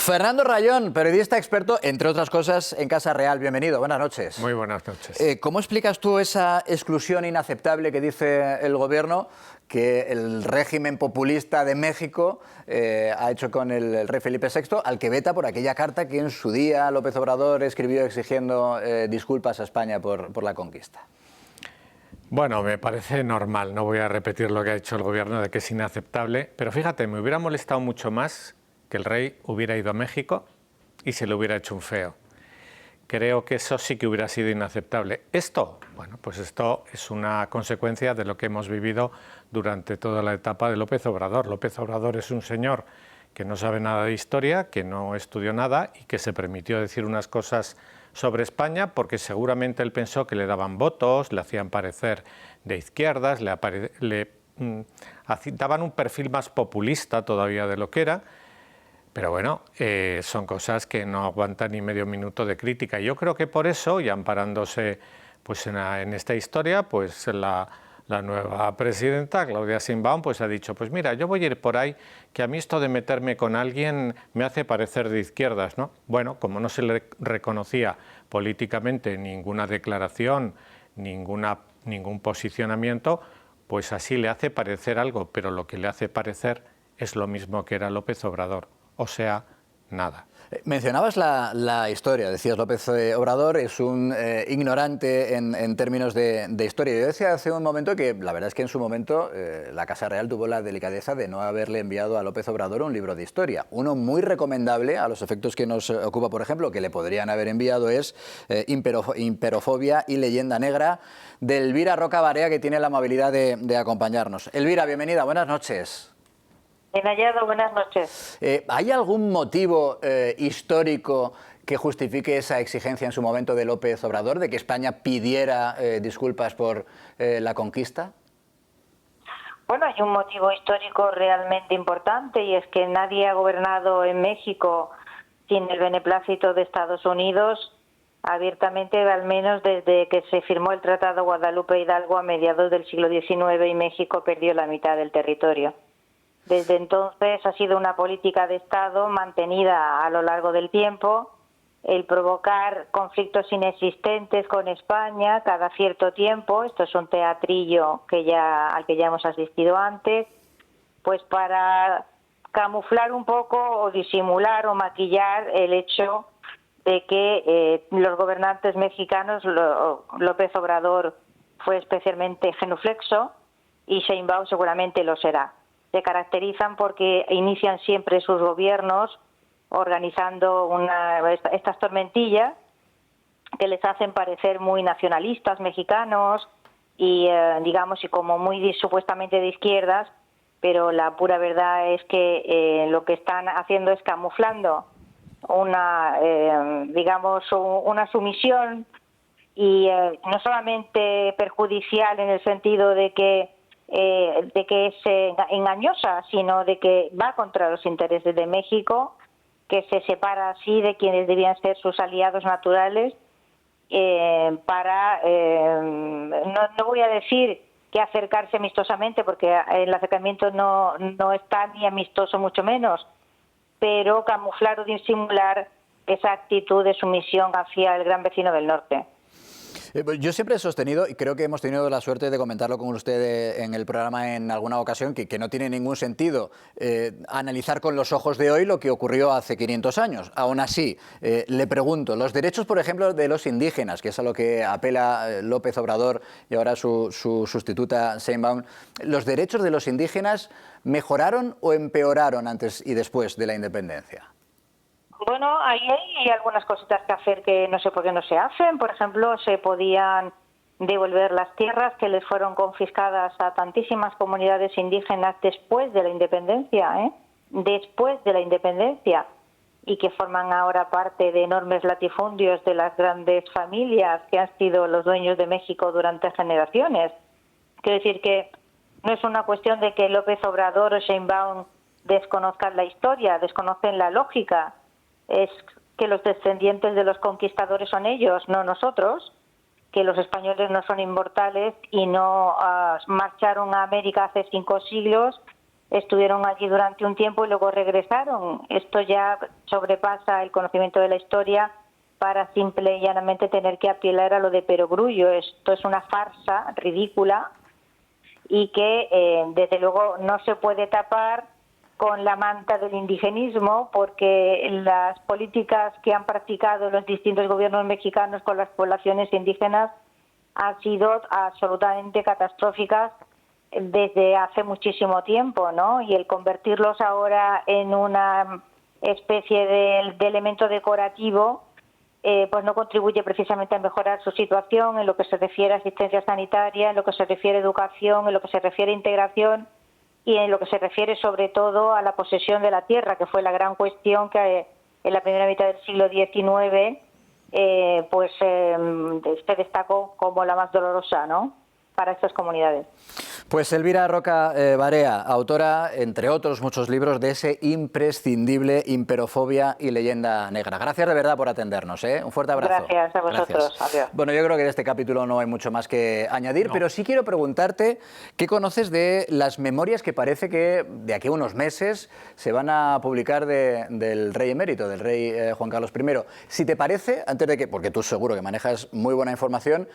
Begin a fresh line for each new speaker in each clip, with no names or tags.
Fernando Rayón, periodista experto, entre otras cosas, en Casa Real. Bienvenido, buenas noches.
Muy buenas noches.
¿Cómo explicas tú esa exclusión inaceptable que dice el gobierno que el régimen populista de México ha hecho con el rey Felipe VI, al que veta por aquella carta que en su día López Obrador escribió exigiendo disculpas a España por la conquista?
Bueno, me parece normal, no voy a repetir lo que ha hecho el gobierno de que es inaceptable, pero fíjate, me hubiera molestado mucho más que el rey hubiera ido a México y se le hubiera hecho un feo. Creo que eso sí que hubiera sido inaceptable. Esto, bueno, pues esto es una consecuencia de lo que hemos vivido durante toda la etapa de López Obrador. López Obrador es un señor que no sabe nada de historia, que no estudió nada y que se permitió decir unas cosas sobre España porque seguramente él pensó que le daban votos, le hacían parecer de izquierdas, daban un perfil más populista todavía de lo que era. Pero bueno, son cosas que no aguantan ni medio minuto de crítica. Yo creo que por eso, y amparándose pues en esta historia, pues la nueva presidenta, Claudia Sheinbaum, pues ha dicho, pues mira, yo voy a ir por ahí, que a mí esto de meterme con alguien me hace parecer de izquierdas, ¿no? Bueno, como no se le reconocía políticamente ninguna declaración, ningún posicionamiento, pues así le hace parecer algo, pero lo que le hace parecer es lo mismo que era López Obrador. O sea, nada.
Mencionabas la historia, decías López Obrador es un ignorante en términos de historia. Yo decía hace un momento que la verdad es que en su momento la Casa Real tuvo la delicadeza de no haberle enviado a López Obrador un libro de historia. Uno muy recomendable a los efectos que nos ocupa, por ejemplo, que le podrían haber enviado es Imperofobia y Leyenda Negra, de Elvira Roca Barea, que tiene la amabilidad de acompañarnos. Elvira, bienvenida, buenas noches.
Bien hallado, buenas noches.
¿Hay algún motivo histórico que justifique esa exigencia en su momento de López Obrador, de que España pidiera disculpas por la conquista?
Bueno, hay un motivo histórico realmente importante y es que nadie ha gobernado en México sin el beneplácito de Estados Unidos abiertamente, al menos desde que se firmó el Tratado Guadalupe-Hidalgo a mediados del siglo XIX y México perdió la mitad del territorio. Desde entonces ha sido una política de Estado mantenida a lo largo del tiempo, el provocar conflictos inexistentes con España cada cierto tiempo, esto es un teatrillo al que ya hemos asistido antes, pues para camuflar un poco o disimular o maquillar el hecho de que los gobernantes mexicanos, López Obrador fue especialmente genuflexo y Sheinbaum seguramente lo será. Se caracterizan porque inician siempre sus gobiernos organizando estas tormentillas que les hacen parecer muy nacionalistas mexicanos y digamos y como muy supuestamente de izquierdas, pero la pura verdad es que lo que están haciendo es camuflando una sumisión y no solamente perjudicial en el sentido de que es engañosa, sino de que va contra los intereses de México, que se separa así de quienes debían ser sus aliados naturales no voy a decir que acercarse amistosamente, porque el acercamiento no está ni amistoso, mucho menos, pero camuflar o disimular esa actitud de sumisión hacia el gran vecino del norte.
Yo siempre he sostenido, y creo que hemos tenido la suerte de comentarlo con usted en el programa en alguna ocasión, que no tiene ningún sentido analizar con los ojos de hoy lo que ocurrió hace 500 años. Aún así, le pregunto, los derechos, por ejemplo, de los indígenas, que es a lo que apela López Obrador y ahora su sustituta Sheinbaum, ¿los derechos de los indígenas mejoraron o empeoraron antes y después de la independencia?
Bueno, ahí hay algunas cositas que hacer que no sé por qué no se hacen. Por ejemplo, se podían devolver las tierras que les fueron confiscadas a tantísimas comunidades indígenas después de la independencia, después de la independencia, y que forman ahora parte de enormes latifundios de las grandes familias que han sido los dueños de México durante generaciones. Quiero decir que no es una cuestión de que López Obrador o Sheinbaum desconozcan la historia, desconocen la lógica. Es que los descendientes de los conquistadores son ellos, no nosotros, que los españoles no son inmortales y no marcharon a América hace 5 siglos estuvieron allí durante un tiempo y luego regresaron. Esto ya sobrepasa el conocimiento de la historia para simple y llanamente tener que apelar a lo de Perogrullo. Esto es una farsa ridícula y que desde luego no se puede tapar con la manta del indigenismo, porque las políticas que han practicado los distintos gobiernos mexicanos con las poblaciones indígenas han sido absolutamente catastróficas desde hace muchísimo tiempo, ¿no? Y el convertirlos ahora en una especie de elemento decorativo, pues no contribuye precisamente a mejorar su situación en lo que se refiere a asistencia sanitaria, en lo que se refiere a educación, en lo que se refiere a integración y en lo que se refiere sobre todo a la posesión de la tierra, que fue la gran cuestión que en la primera mitad del siglo XIX se destacó como la más dolorosa, ¿no?, para estas comunidades.
Pues Elvira Roca Barea, autora, entre otros muchos libros, de ese imprescindible Imperofobia y Leyenda Negra. Gracias de verdad por atendernos, ¿eh? Un fuerte abrazo.
Gracias a vosotros.
Gracias.
Adiós.
Bueno, yo creo que en este capítulo no hay mucho más que añadir, pero sí quiero preguntarte qué conoces de las memorias que parece que de aquí a unos meses se van a publicar del rey emérito, del rey Juan Carlos I. Si te parece, antes de que, porque tú seguro que manejas muy buena información,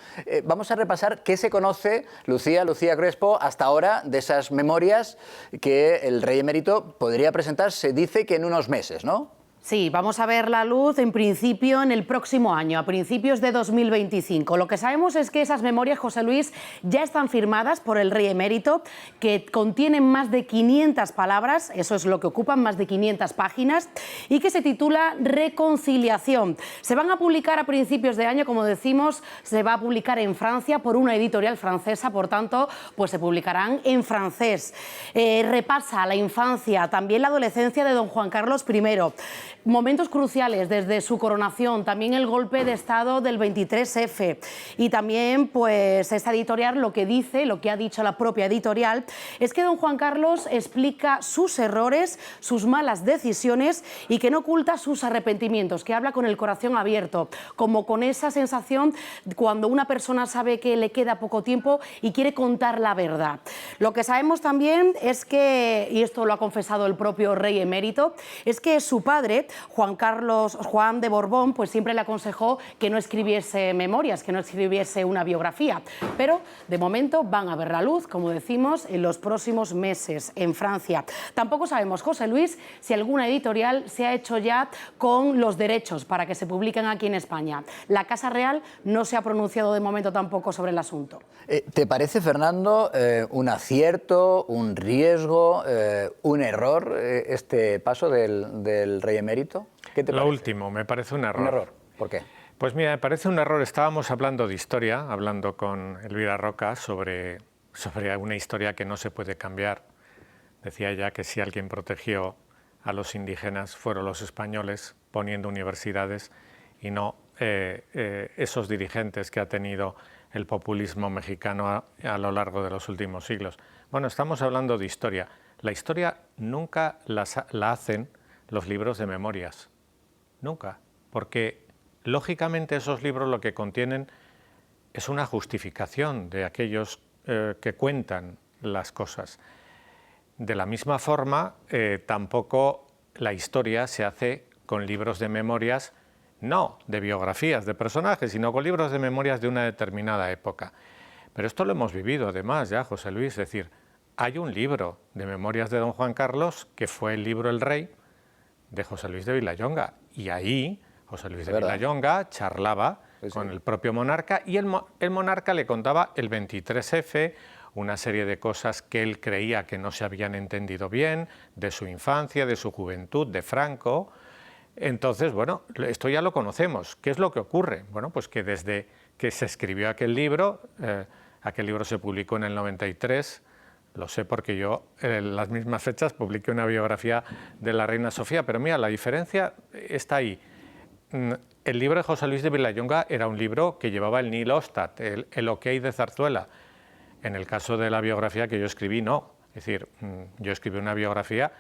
vamos a repasar qué se conoce, Lucía Crespo, hasta ahora de esas memorias que el rey emérito podría presentar, se dice que en unos meses, ¿no?
Sí, vamos a ver la luz en principio en el próximo año, a principios de 2025. Lo que sabemos es que esas memorias, José Luis, ya están firmadas por el rey emérito, que contienen más de 500 palabras, eso es lo que ocupan, más de 500 páginas, y que se titula Reconciliación. Se van a publicar a principios de año, como decimos, se va a publicar en Francia por una editorial francesa, por tanto, pues se publicarán en francés. Repasa la infancia, también la adolescencia de don Juan Carlos I. Momentos cruciales desde su coronación, también el golpe de Estado del 23F y también pues esta editorial lo que dice, lo que ha dicho la propia editorial, es que don Juan Carlos explica sus errores, sus malas decisiones y que no oculta sus arrepentimientos, que habla con el corazón abierto, como con esa sensación cuando una persona sabe que le queda poco tiempo y quiere contar la verdad. Lo que sabemos también es que, y esto lo ha confesado el propio rey emérito, es que su padre, Juan de Borbón, pues siempre le aconsejó que no escribiese memorias, que no escribiese una biografía, pero de momento van a ver la luz, como decimos, en los próximos meses en Francia. Tampoco sabemos, José Luis, si alguna editorial se ha hecho ya con los derechos para que se publiquen aquí en España. La Casa Real no se ha pronunciado de momento tampoco sobre el asunto.
¿Te parece, Fernando, un acierto, un riesgo, un error este paso del rey emérito? ¿Qué te parece?
Lo último, me parece un error.
¿Un error? ¿Por qué?
Pues mira, me parece un error. Estábamos hablando de historia, hablando con Elvira Roca sobre una historia que no se puede cambiar. Decía ella que si alguien protegió a los indígenas fueron los españoles, poniendo universidades, y no esos dirigentes que ha tenido el populismo mexicano a lo largo de los últimos siglos. Bueno, estamos hablando de historia. La historia nunca la hacen los libros de memorias, nunca, porque lógicamente esos libros lo que contienen es una justificación de aquellos que cuentan las cosas. De la misma forma, tampoco la historia se hace con libros de memorias, no de biografías de personajes, sino con libros de memorias de una determinada época. Pero esto lo hemos vivido además ya, José Luis, es decir, hay un libro de memorias de don Juan Carlos, que fue el libro El Rey, de José Luis de Vilallonga, y ahí José Luis de Vilallonga charlaba con el propio monarca y el monarca le contaba el 23F, una serie de cosas que él creía que no se habían entendido bien, de su infancia, de su juventud, de Franco. Entonces, bueno, esto ya lo conocemos. ¿Qué es lo que ocurre? Bueno, pues que desde que se escribió aquel libro se publicó en el 93, lo sé porque yo en las mismas fechas publiqué una biografía de la reina Sofía, pero mira, la diferencia está ahí. El libro de José Luis de Vilallonga era un libro que llevaba el Nil Ostat, el OK de Zarzuela. En el caso de la biografía que yo escribí, no. Es decir, yo escribí una biografía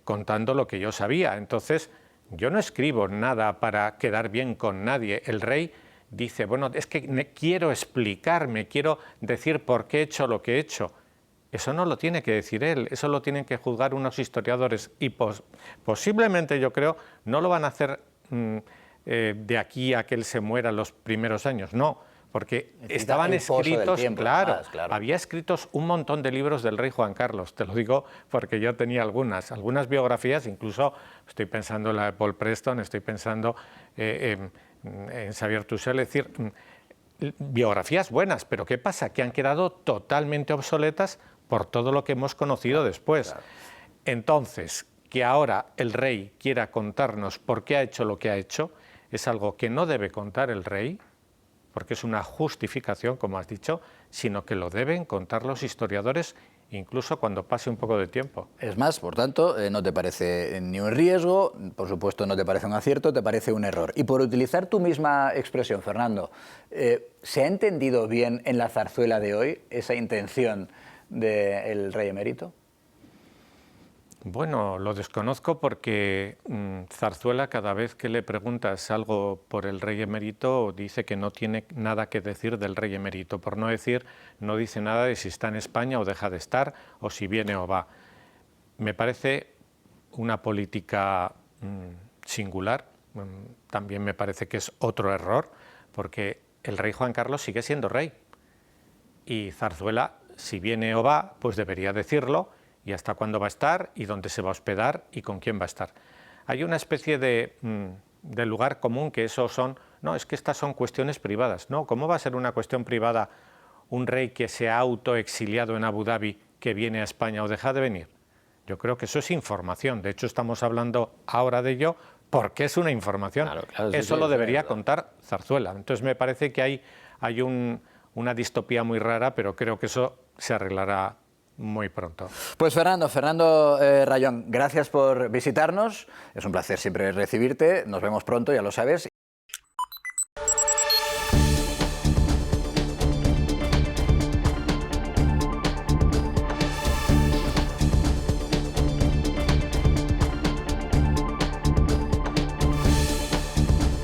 contando lo que yo sabía. Entonces, yo no escribo nada para quedar bien con nadie. El rey dice, bueno, es que quiero explicarme, quiero decir por qué he hecho lo que he hecho. Eso no lo tiene que decir él, eso lo tienen que juzgar unos historiadores y posiblemente, yo creo, no lo van a hacer de aquí a que él se muera los primeros años, no, porque estaban escritos, claro, había escritos un montón de libros del rey Juan Carlos, te lo digo porque yo tenía algunas biografías, incluso estoy pensando en la de Paul Preston, estoy pensando en Xavier Toussaint, es decir, biografías buenas, pero ¿qué pasa? Que han quedado totalmente obsoletas por todo lo que hemos conocido después. Claro. Entonces, que ahora el rey quiera contarnos por qué ha hecho lo que ha hecho, es algo que no debe contar el rey, porque es una justificación, como has dicho, sino que lo deben contar los historiadores, incluso cuando pase un poco de tiempo.
Es más, por tanto, no te parece ni un riesgo, por supuesto no te parece un acierto, te parece un error. Y por utilizar tu misma expresión, Fernando, ¿se ha entendido bien en la zarzuela de hoy esa intención del rey emérito?
Bueno, lo desconozco porque Zarzuela, cada vez que le preguntas algo por el rey emérito, dice que no tiene nada que decir del rey emérito. Por no decir, no dice nada de si está en España o deja de estar, o si viene o va. Me parece una política singular. También me parece que es otro error, porque el rey Juan Carlos sigue siendo rey. Y Zarzuela, si viene o va, pues debería decirlo, y hasta cuándo va a estar, y dónde se va a hospedar, y con quién va a estar. Hay una especie de lugar común que eso son, no, es que estas son cuestiones privadas. No, ¿cómo va a ser una cuestión privada un rey que se ha autoexiliado en Abu Dhabi que viene a España o deja de venir? Yo creo que eso es información. De hecho, estamos hablando ahora de ello porque es una información. Claro, eso lo debería contar Zarzuela. Entonces me parece que hay una distopía muy rara, pero creo que eso se arreglará muy pronto.
Pues Fernando Rayón, gracias por visitarnos. Es un placer siempre recibirte. Nos vemos pronto, ya lo sabes.